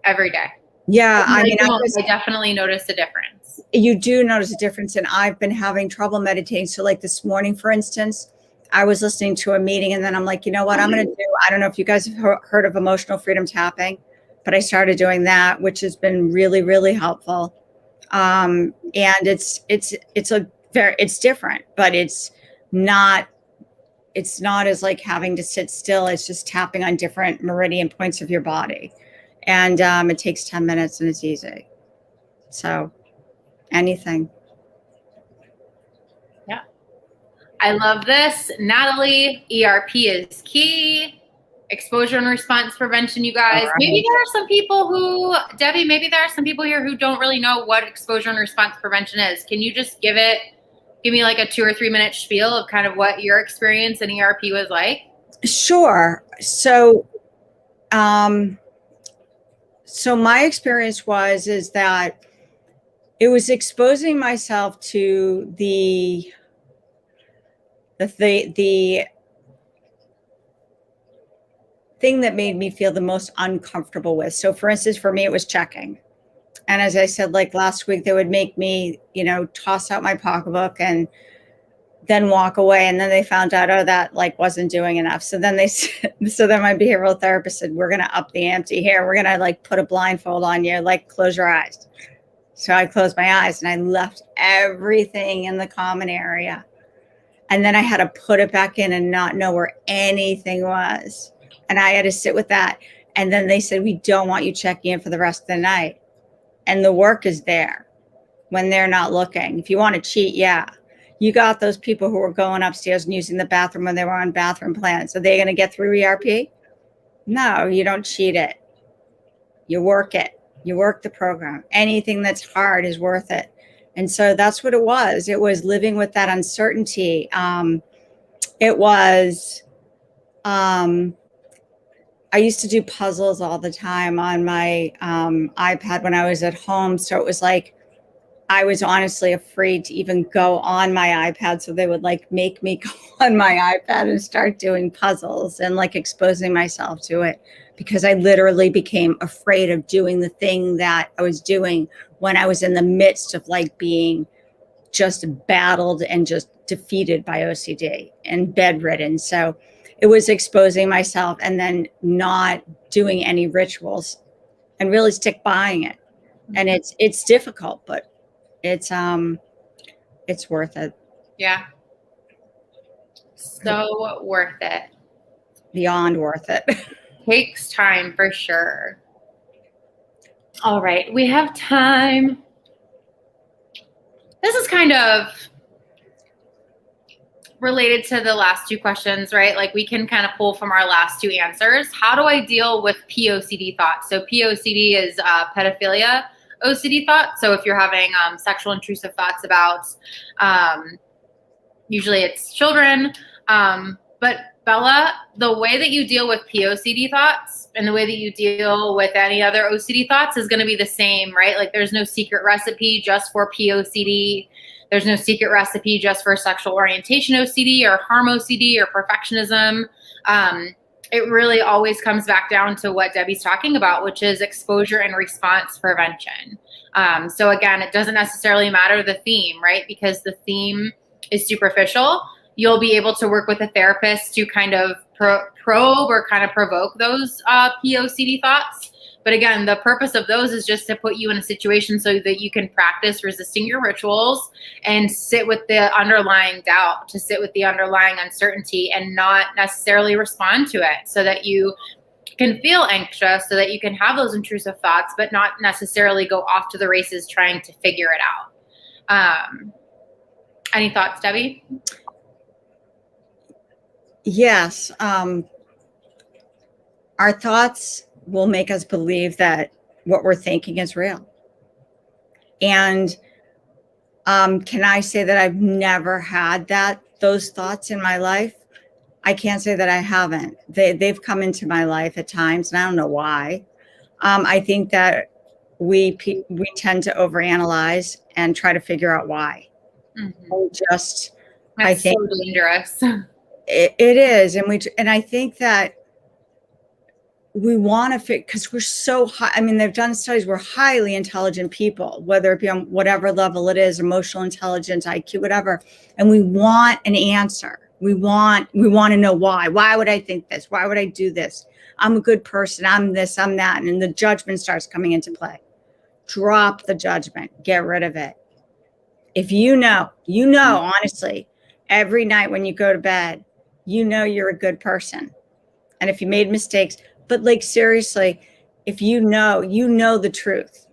Speaker 1: every day.
Speaker 2: Yeah. I mean,
Speaker 1: I definitely notice a difference.
Speaker 2: You do notice a difference. And I've been having trouble meditating. So like this morning, for instance, I was listening to a meeting and then I'm like, you know what I'm going to do? I don't know if you guys have heard of emotional freedom tapping, but I started doing that, which has been really, really helpful. And it's different, but it's not as like having to sit still. It's just tapping on different meridian points of your body. And it takes 10 minutes and it's easy. So anything.
Speaker 1: Yeah. I love this. Natalie, ERP is key. Exposure and response prevention, you guys. Right. Maybe there are some people who, Debbie, maybe there are some people here who don't really know what exposure and response prevention is. Can you just give me like a 2 or 3 minute spiel of kind of what your experience in ERP was like?
Speaker 2: Sure. So my experience is that it was exposing myself to the thing that made me feel the most uncomfortable with. So for instance, for me, it was checking. And as I said, like last week, they would make me, you know, toss out my pocketbook and then walk away. And then they found out, oh, that like wasn't doing enough. So then then my behavioral therapist said, we're going to up the ante here. We're going to like put a blindfold on you, like close your eyes. So I closed my eyes and I left everything in the common area. And then I had to put it back in and not know where anything was. And I had to sit with that. And then they said, we don't want you checking in for the rest of the night. And the work is there when they're not looking. If you want to cheat, yeah. You got those people who were going upstairs and using the bathroom when they were on bathroom plans. Are they going to get through ERP? No, you don't cheat it. You work it. You work the program. Anything that's hard is worth it. And so that's what it was. It was living with that uncertainty. It was, I used to do puzzles all the time on my iPad when I was at home. So it was like, I was honestly afraid to even go on my iPad. So they would like make me go on my iPad and start doing puzzles and like exposing myself to it because I literally became afraid of doing the thing that I was doing when I was in the midst of like being just battled and just defeated by OCD and bedridden. So it was exposing myself and then not doing any rituals and really stick buying it. And it's difficult, but it's worth it.
Speaker 1: Yeah. So worth it.
Speaker 2: Beyond worth it.
Speaker 1: Takes time for sure. All right. We have time. This is kind of related to the last two questions, right? Like we can kind of pull from our last two answers. How do I deal with POCD thoughts? So POCD is pedophilia OCD thoughts. So if you're having sexual intrusive thoughts about, usually it's children. But Bella, the way that you deal with POCD thoughts and the way that you deal with any other OCD thoughts is going to be the same, right? Like there's no secret recipe just for POCD. There's no secret recipe just for sexual orientation OCD or harm OCD or perfectionism. It really always comes back down to what Debbie's talking about, which is exposure and response prevention. So again, it doesn't necessarily matter the theme, right? Because the theme is superficial. You'll be able to work with a therapist to kind of probe or kind of provoke those POCD thoughts. But again, the purpose of those is just to put you in a situation so that you can practice resisting your rituals and sit with the underlying doubt, to sit with the underlying uncertainty and not necessarily respond to it, so that you can feel anxious, so that you can have those intrusive thoughts, but not necessarily go off to the races trying to figure it out. Any thoughts, Debbie?
Speaker 2: Yes. our thoughts will make us believe that what we're thinking is real. And can I say that I've never had those thoughts in my life? I can't say that I haven't. They've come into my life at times, and I don't know why. I think that we tend to overanalyze and try to figure out why.
Speaker 1: That's
Speaker 2: I think
Speaker 1: so dangerous.
Speaker 2: it is, and I think that we want to fit because we're so high. I mean, they've done studies. We're highly intelligent people, whether it be on whatever level it is, emotional intelligence, IQ, whatever, and we want an answer. We want to know why. Why would I think this? Why would I do this? I'm a good person. I'm this, I'm that. And the judgment starts coming into play. Drop the judgment. Get rid of it. If you know, honestly, every night when you go to bed, you know you're a good person. And if you made mistakes, but like seriously, if you know the truth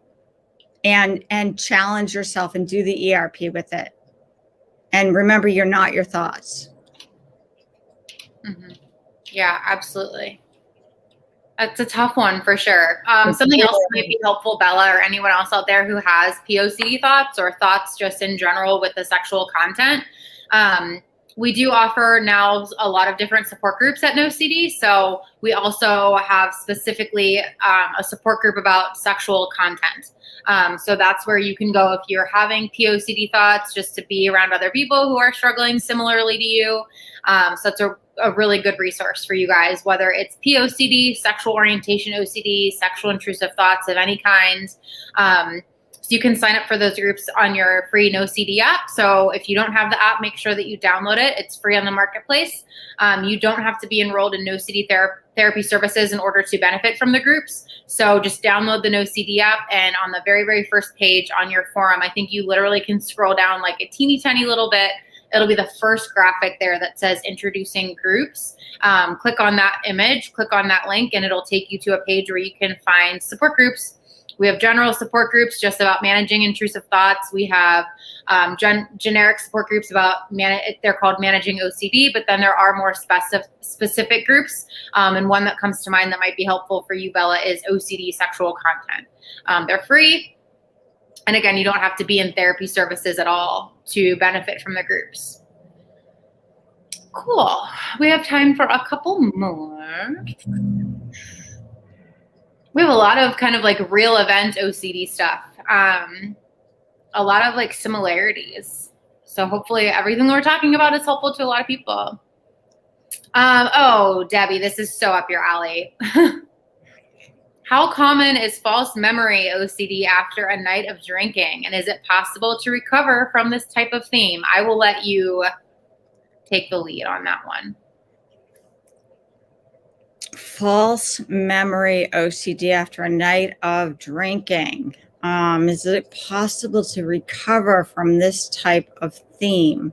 Speaker 2: and challenge yourself and do the ERP with it. And remember, you're not your thoughts.
Speaker 1: Yeah, absolutely. That's a tough one for sure. Something else that might be helpful, Bella, or anyone else out there who has POCD thoughts or thoughts just in general with the sexual content. We do offer now a lot of different support groups at NoCD. So we also have specifically a support group about sexual content. So that's where you can go if you're having POCD thoughts, just to be around other people who are struggling similarly to you. So it's a really good resource for you guys, whether it's POCD, sexual orientation OCD, sexual intrusive thoughts of any kind. So you can sign up for those groups on your free NoCD app. So if you don't have the app, make sure that you download it. It's free on the marketplace. You don't have to be enrolled in NoCD therapy services in order to benefit from the groups. So just download the NoCD app, and on the very, very first page on your forum, I think you literally can scroll down like a teeny tiny little bit. It'll be the first graphic there that says introducing groups. Click on that image, click on that link, and it'll take you to a page where you can find support groups. We have general support groups just about managing intrusive thoughts. We have generic support groups about, they're called managing OCD, but then there are more specific groups. And one that comes to mind that might be helpful for you, Bella, is OCD sexual content. They're free. And again, you don't have to be in therapy services at all to benefit from the groups. Cool. We have time for a couple more. We have a lot of kind of like real event OCD stuff. A lot of like similarities. So hopefully everything we're talking about is helpful to a lot of people. Oh, Debbie, this is so up your alley. How common is false memory OCD after a night of drinking? And is it possible to recover from this type of theme? I will let you take the lead on that one.
Speaker 2: False memory OCD after a night of drinking. Is it possible to recover from this type of theme?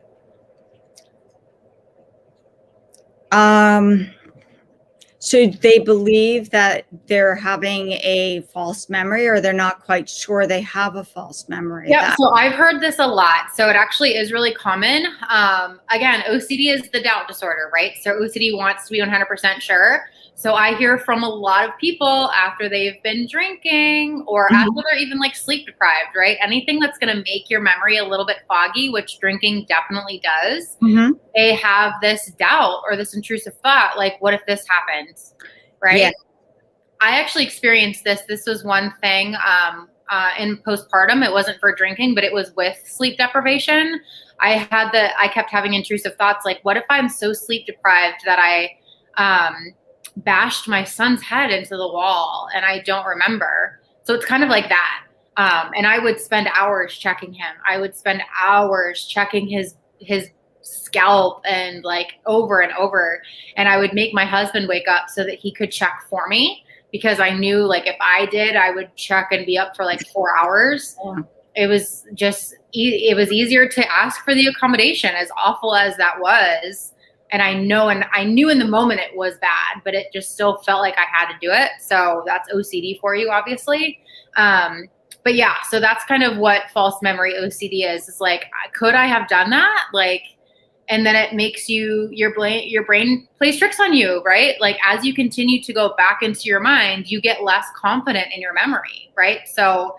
Speaker 2: So they believe that they're having a false memory, or they're not quite sure they have a false memory.
Speaker 1: Yeah, so I've heard this a lot. So it actually is really common. Again, OCD is the doubt disorder, right? So OCD wants to be 100% sure. So I hear from a lot of people after they've been drinking or after they're even like sleep deprived, right? Anything that's going to make your memory a little bit foggy, which drinking definitely does. They have this doubt or this intrusive thought, like, what if this happens, right? Yeah. I actually experienced this. This was one thing in postpartum. It wasn't for drinking, but it was with sleep deprivation. I kept having intrusive thoughts, like, what if I'm so sleep deprived that I bashed my son's head into the wall and I don't remember? So it's kind of like that. And I would spend hours checking him. I would spend hours checking his scalp and like over and over. And I would make my husband wake up so that he could check for me, because I knew like if I did, I would check and be up for like 4 hours. Yeah. It was just, it was easier to ask for the accommodation, as awful as that was. And I knew in the moment it was bad, but it just still felt like I had to do it. So that's OCD for you, obviously. But yeah, so that's kind of what false memory OCD is. It's like, could I have done that? Like, And then it makes your brain plays tricks on you, right? Like as you continue to go back into your mind, you get less confident in your memory, right? So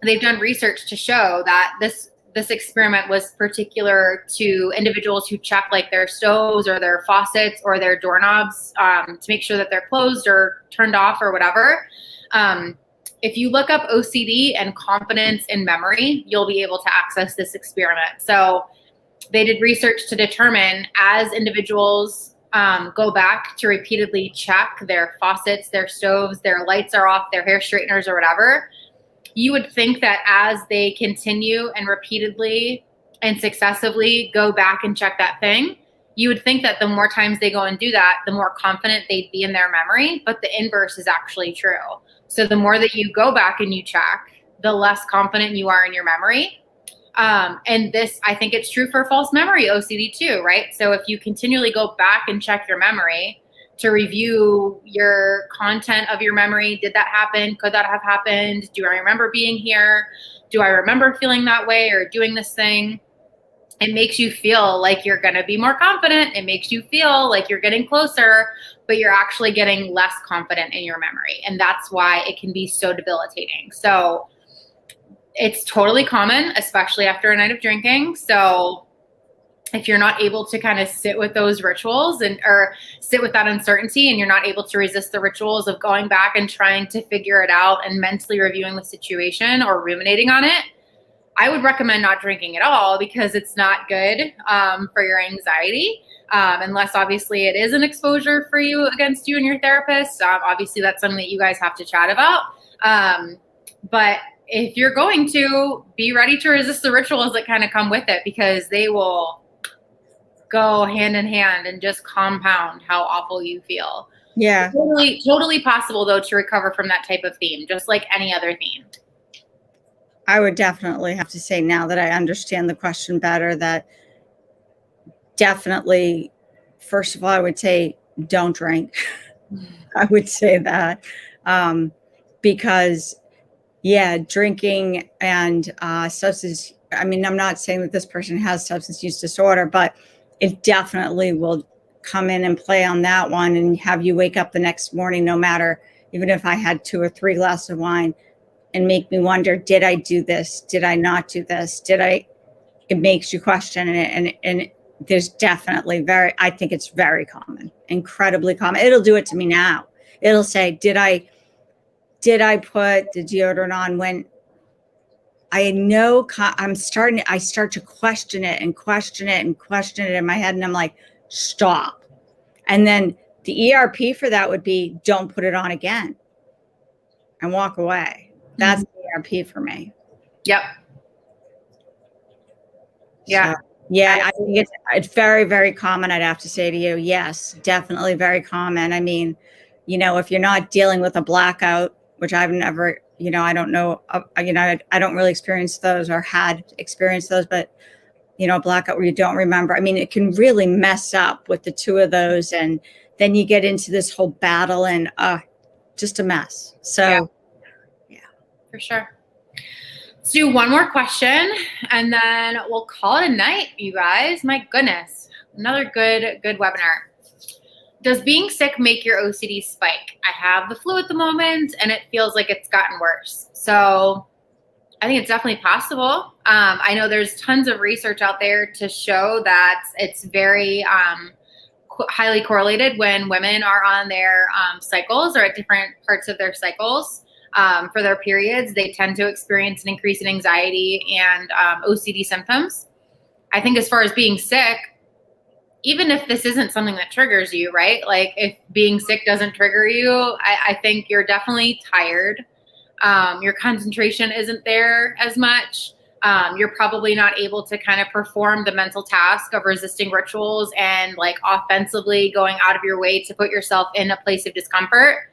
Speaker 1: they've done research to show that this experiment was particular to individuals who check like their stoves or their faucets or their doorknobs to make sure that they're closed or turned off or whatever. If you look up OCD and confidence in memory, you'll be able to access this experiment. So they did research to determine as individuals go back to repeatedly check their faucets, their stoves, their lights are off, their hair straighteners or whatever, you would think that as they continue and repeatedly and successively go back and check that thing, you would think that the more times they go and do that, the more confident they'd be in their memory. But the inverse is actually true. So the more that you go back and you check, the less confident you are in your memory. And this, I think it's true for false memory OCD too, right? So if you continually go back and check your memory to review your content of your memory, did that happen? Could that have happened? Do I remember being here? Do I remember feeling that way or doing this thing? It makes you feel like you're going to be more confident. It makes you feel like you're getting closer, but you're actually getting less confident in your memory. And that's why it can be so debilitating. So it's totally common, especially after a night of drinking. So if you're not able to kind of sit with those rituals or sit with that uncertainty and you're not able to resist the rituals of going back and trying to figure it out and mentally reviewing the situation or ruminating on it, I would recommend not drinking at all because it's not good for your anxiety. Unless obviously it is an exposure for you against you and your therapist. Obviously that's something that you guys have to chat about. But if you're going to, be ready to resist the rituals that kind of come with it because they will go hand in hand and just compound how awful you feel.
Speaker 2: Yeah.
Speaker 1: Totally possible though to recover from that type of theme, just like any other theme.
Speaker 2: I would definitely have to say now that I understand the question better that definitely, first of all, I would say don't drink. I would say that because yeah, drinking and substance, I mean, I'm not saying that this person has substance use disorder, but it definitely will come in and play on that one and have you wake up the next morning, no matter, even if I had 2 or 3 glasses of wine, and make me wonder, did I do this? Did I not do this? It makes you question it. And there's definitely I think it's very common, incredibly common. It'll do it to me now. It'll say, did I put the deodorant on when I know I start to question it and question it and question it in my head. And I'm like, stop. And then the ERP for that would be, don't put it on again and walk away. That's the ERP for me.
Speaker 1: Yep. Yeah.
Speaker 2: So, yeah. I think it's very, very common. I'd have to say to you, yes, definitely very common. I mean, if you're not dealing with a blackout, which I've never, I don't know, I don't really experience those or had experienced those, but, blackout where you don't remember. I mean, it can really mess up with the 2 of those. And then you get into this whole battle and just a mess. So, yeah.
Speaker 1: For sure. Let's do one more question and then we'll call it a night, you guys. My goodness. Another good webinar. Does being sick make your OCD spike? I have the flu at the moment and it feels like it's gotten worse. So I think it's definitely possible. I know there's tons of research out there to show that it's very highly correlated when women are on their cycles or at different parts of their cycles for their periods. They tend to experience an increase in anxiety and OCD symptoms. I think as far as being sick, even if this isn't something that triggers you, right? Like if being sick doesn't trigger you, I think you're definitely tired. Your concentration isn't there as much. You're probably not able to kind of perform the mental task of resisting rituals and like offensively going out of your way to put yourself in a place of discomfort.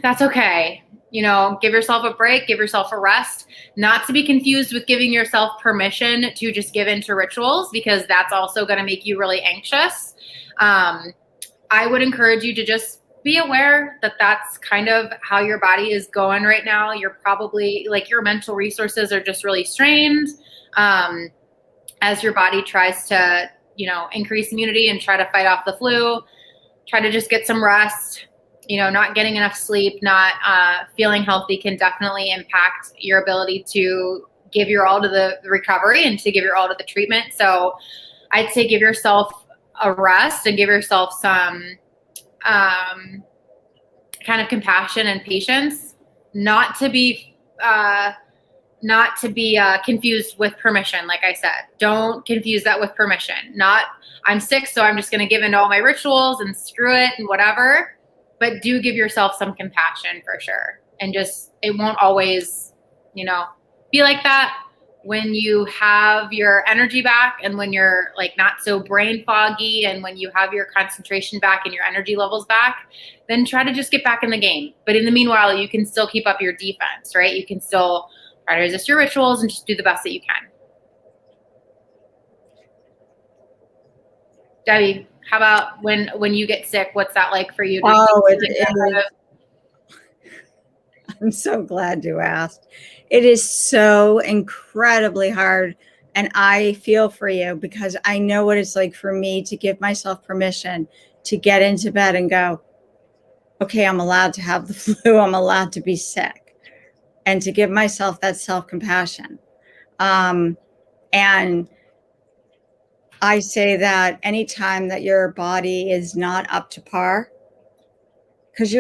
Speaker 1: That's okay. Give yourself a break, give yourself a rest, not to be confused with giving yourself permission to just give into rituals, because that's also going to make you really anxious. I would encourage you to just be aware that that's kind of how your body is going right now. You're probably like your mental resources are just really strained. as your body tries to, increase immunity and try to fight off the flu. Try to just get some rest. Not getting enough sleep, not feeling healthy can definitely impact your ability to give your all to the recovery and to give your all to the treatment. So I'd say give yourself a rest and give yourself some kind of compassion and patience, not to be confused with permission. Like I said, don't confuse that with permission. Not, I'm sick, so I'm just going to give in to all my rituals and screw it and whatever. But do give yourself some compassion for sure. And just, it won't always, be like that. When you have your energy back and when you're like not so brain foggy and when you have your concentration back and your energy levels back, then try to just get back in the game. But in the meanwhile, you can still keep up your defense, right? You can still try to resist your rituals and just do the best that you can. Debbie, how about when you get sick, what's that like for you?
Speaker 2: I'm so glad you asked. It is so incredibly hard. And I feel for you because I know what it's like for me to give myself permission to get into bed and go, okay, I'm allowed to have the flu. I'm allowed to be sick. And to give myself that self-compassion. And I say that anytime that your body is not up to par, because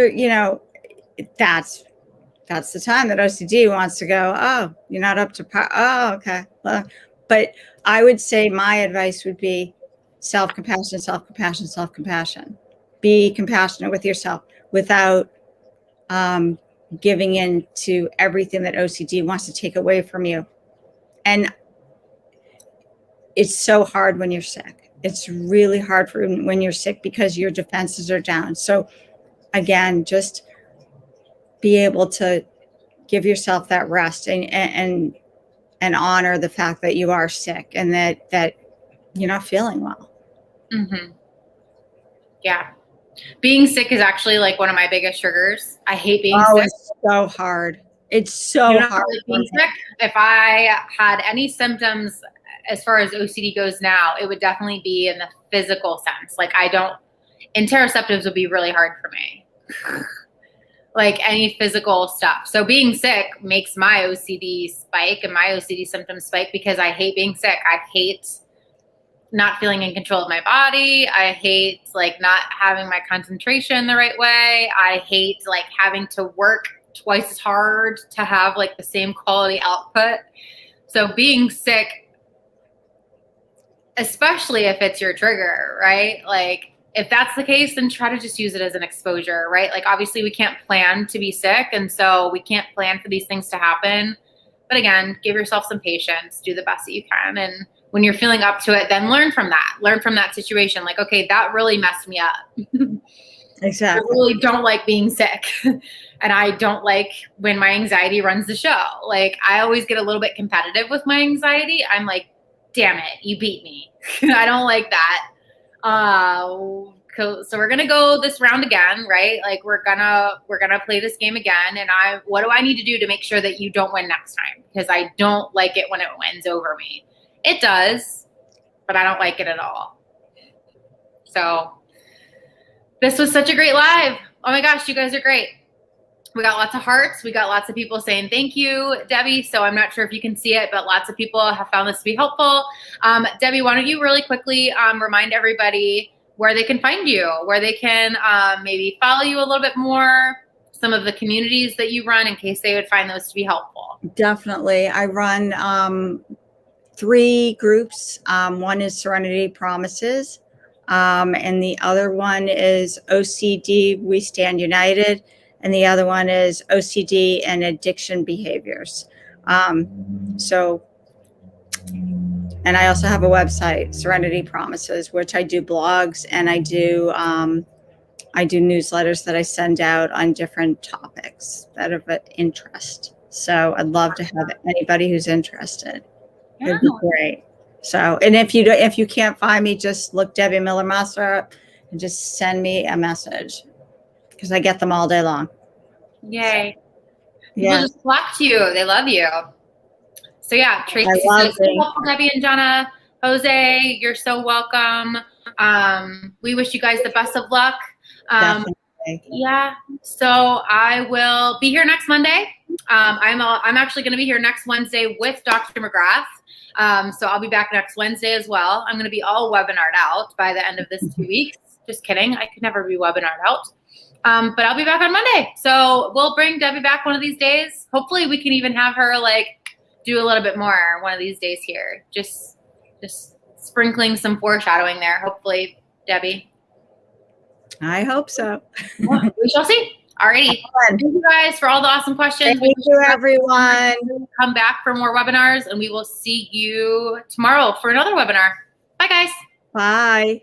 Speaker 2: that's the time that OCD wants to go, oh, you're not up to par. Oh, okay. Well, but I would say my advice would be self-compassion, self-compassion, self-compassion. Be compassionate with yourself without giving in to everything that OCD wants to take away from you. And it's so hard when you're sick. It's really hard when you're sick because your defenses are down. So again, just be able to give yourself that rest and honor the fact that you are sick and that you're not feeling well.
Speaker 1: Mm-hmm. Yeah. Being sick is actually like one of my biggest triggers. I hate being sick.
Speaker 2: It's so hard. It's so hard.
Speaker 1: Being sick. If I had any symptoms as far as OCD goes now, it would definitely be in the physical sense. Like interoceptives would be really hard for me. Like any physical stuff. So being sick makes my OCD spike and my OCD symptoms spike because I hate being sick. I hate not feeling in control of my body. I hate like not having my concentration the right way. I hate like having to work twice as hard to have like the same quality output. So being sick, especially if it's your trigger, right? Like if that's the case, then try to just use it as an exposure, right? Like obviously we can't plan to be sick. And so we can't plan for these things to happen. But again, give yourself some patience, do the best that you can. And when you're feeling up to it, then learn from that situation. Like, okay, that really messed me up.
Speaker 2: Exactly.
Speaker 1: I really don't like being sick. And I don't like when my anxiety runs the show. Like I always get a little bit competitive with my anxiety. I'm like, damn it, you beat me. I don't like that. So we're going to go this round again, right? Like we're going to play this game again. And what do I need to do to make sure that you don't win next time? Because I don't like it when it wins over me. It does, but I don't like it at all. So this was such a great live. Oh my gosh, you guys are great. We got lots of hearts. We got lots of people saying thank you, Debbie. So I'm not sure if you can see it, but lots of people have found this to be helpful. Debbie, why don't you really quickly remind everybody where they can find you, where they can maybe follow you a little bit more, some of the communities that you run in case they would find those to be helpful.
Speaker 2: Definitely. I run 3 groups. One is Serenity Promises. And the other one is OCD, We Stand United. And the other one is OCD and Addiction Behaviors. And I also have a website, Serenity Promises, which I do blogs and I do newsletters that I send out on different topics that are of interest. So I'd love to have anybody who's interested. Yeah. It'd be great. So, and if you can't find me, just look Debbie Miller Massa up and just send me a message because I get them all day long.
Speaker 1: Yay. People just flock to you. They love you. So yeah, Tracy says, helpful, Debbie and Jenna. Jose, you're so welcome. We wish you guys the best of luck.
Speaker 2: Definitely.
Speaker 1: Yeah. So I will be here next Monday. I'm actually going to be here next Wednesday with Dr. McGrath. So I'll be back next Wednesday as well. I'm going to be all webinared out by the end of this 2 weeks. Just kidding. I could never be webinared out. But I'll be back on Monday. So we'll bring Debbie back one of these days. Hopefully we can even have her like do a little bit more one of these days here. Just sprinkling some foreshadowing there. Hopefully, Debbie.
Speaker 2: I hope so.
Speaker 1: We shall see. Alrighty. Thank you guys for all the awesome questions.
Speaker 2: Thank you, everyone.
Speaker 1: Come back for more webinars, and we will see you tomorrow for another webinar. Bye, guys.
Speaker 2: Bye.